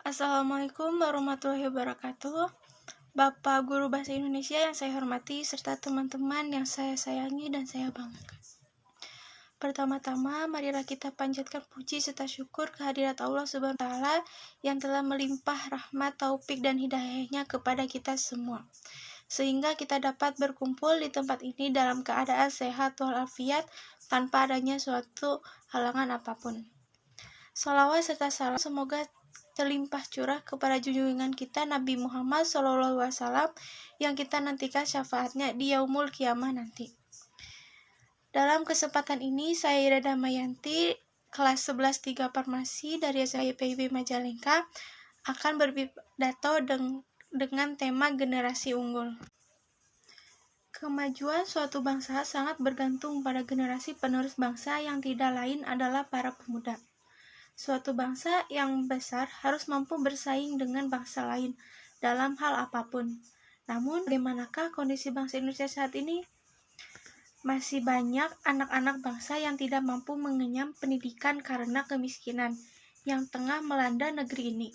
Assalamualaikum warahmatullahi wabarakatuh. Bapak Guru Bahasa Indonesia yang saya hormati, serta teman-teman yang saya sayangi dan saya banggakan. Pertama-tama, marilah kita panjatkan puji serta syukur kehadirat Allah Subhanahu wa Ta'ala yang telah melimpah rahmat, taufik, dan hidayahnya kepada kita semua, sehingga kita dapat berkumpul di tempat ini dalam keadaan sehat walafiat tanpa adanya suatu halangan apapun. Shalawat serta salam semoga terlimpah curah kepada junjungan kita Nabi Muhammad SAW yang kita nantikan syafaatnya di yaumul kiamah nanti. Dalam kesempatan ini, saya Ira Damayanti, kelas 11 3 Farmasi dari SIPIB Majalengka, akan berpidato dengan tema generasi unggul. Kemajuan suatu bangsa sangat bergantung pada generasi penerus bangsa yang tidak lain adalah para pemuda. Suatu bangsa yang besar harus mampu bersaing dengan bangsa lain dalam hal apapun. Namun, bagaimanakah kondisi bangsa Indonesia saat ini? Masih banyak anak-anak bangsa yang tidak mampu mengenyam pendidikan karena kemiskinan yang tengah melanda negeri ini.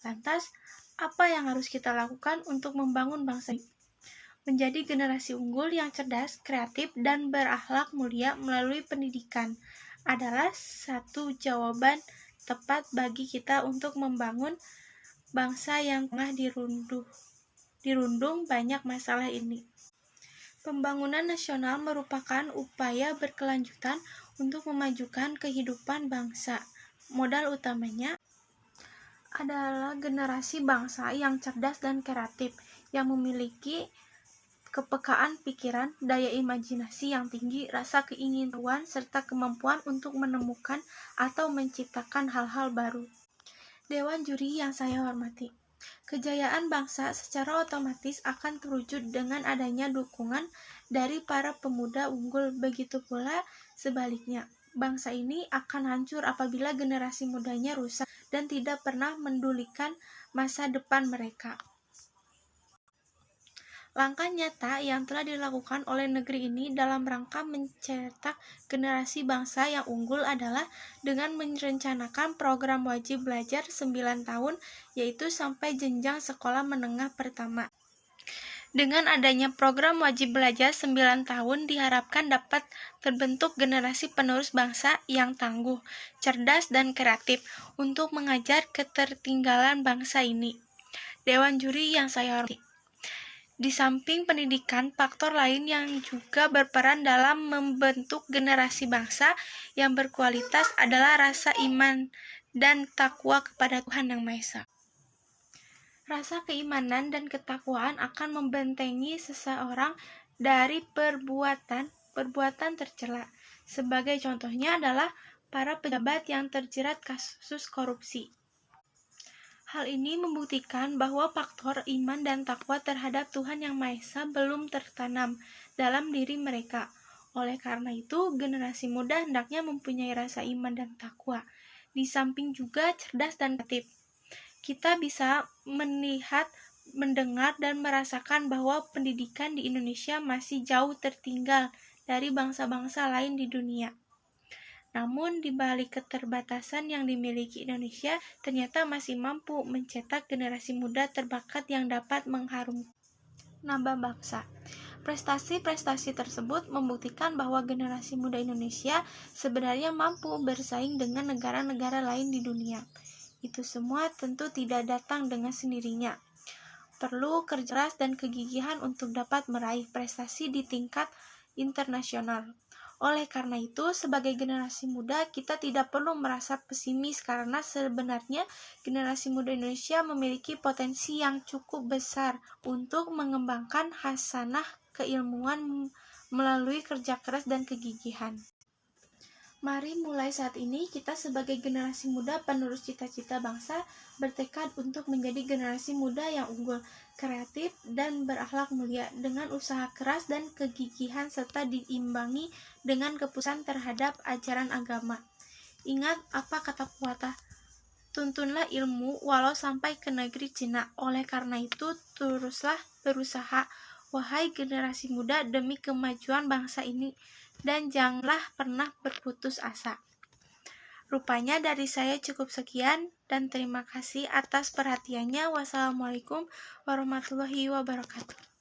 Lantas, apa yang harus kita lakukan untuk membangun bangsa ini menjadi generasi unggul yang cerdas, kreatif, dan berakhlak mulia melalui pendidikan? Adalah satu jawaban tepat bagi kita untuk membangun bangsa yang tengah dirundung banyak masalah ini. Pembangunan nasional merupakan upaya berkelanjutan untuk memajukan kehidupan bangsa. Modal utamanya adalah generasi bangsa yang cerdas dan kreatif, yang memiliki kepekaan pikiran, daya imajinasi yang tinggi, rasa keinginan, serta kemampuan untuk menemukan atau menciptakan hal-hal baru. Dewan juri yang saya hormati, kejayaan bangsa secara otomatis akan terwujud dengan adanya dukungan dari para pemuda unggul. Begitu pula sebaliknya, bangsa ini akan hancur apabila generasi mudanya rusak dan tidak pernah mendulikan masa depan mereka. Langkah nyata yang telah dilakukan oleh negeri ini dalam rangka mencetak generasi bangsa yang unggul adalah dengan merencanakan program wajib belajar 9 tahun, yaitu sampai jenjang sekolah menengah pertama. Dengan adanya program wajib belajar 9 tahun, diharapkan dapat terbentuk generasi penerus bangsa yang tangguh, cerdas, dan kreatif untuk mengajar ketertinggalan bangsa ini. Dewan juri yang saya hormati, di samping pendidikan, faktor lain yang juga berperan dalam membentuk generasi bangsa yang berkualitas adalah rasa iman dan takwa kepada Tuhan Yang Maha Esa. Rasa keimanan dan ketakwaan akan membentengi seseorang dari perbuatan tercela. Sebagai contohnya adalah para pejabat yang terjerat kasus korupsi. Hal ini membuktikan bahwa faktor iman dan takwa terhadap Tuhan Yang Maha Esa belum tertanam dalam diri mereka. Oleh karena itu, generasi muda hendaknya mempunyai rasa iman dan takwa, di samping juga cerdas dan kreatif. Kita bisa melihat, mendengar, dan merasakan bahwa pendidikan di Indonesia masih jauh tertinggal dari bangsa-bangsa lain di dunia. Namun, di balik keterbatasan yang dimiliki Indonesia, ternyata masih mampu mencetak generasi muda terbakat yang dapat mengharumkan nama bangsa. Prestasi-prestasi tersebut membuktikan bahwa generasi muda Indonesia sebenarnya mampu bersaing dengan negara-negara lain di dunia. Itu semua tentu tidak datang dengan sendirinya. Perlu kerja keras dan kegigihan untuk dapat meraih prestasi di tingkat internasional. Oleh karena itu, sebagai generasi muda, kita tidak perlu merasa pesimis karena sebenarnya generasi muda Indonesia memiliki potensi yang cukup besar untuk mengembangkan hasanah keilmuan melalui kerja keras dan kegigihan. Mari mulai saat ini kita sebagai generasi muda penerus cita-cita bangsa bertekad untuk menjadi generasi muda yang unggul, kreatif, dan berakhlak mulia dengan usaha keras dan kegigihan serta diimbangi dengan keputusan terhadap ajaran agama. Ingat apa kata pepatah, tuntunlah ilmu walau sampai ke negeri Cina. Oleh karena itu, teruslah berusaha, wahai generasi muda, demi kemajuan bangsa ini, dan janganlah pernah berputus asa. Rupanya dari saya cukup sekian, dan terima kasih atas perhatiannya. Wassalamualaikum warahmatullahi wabarakatuh.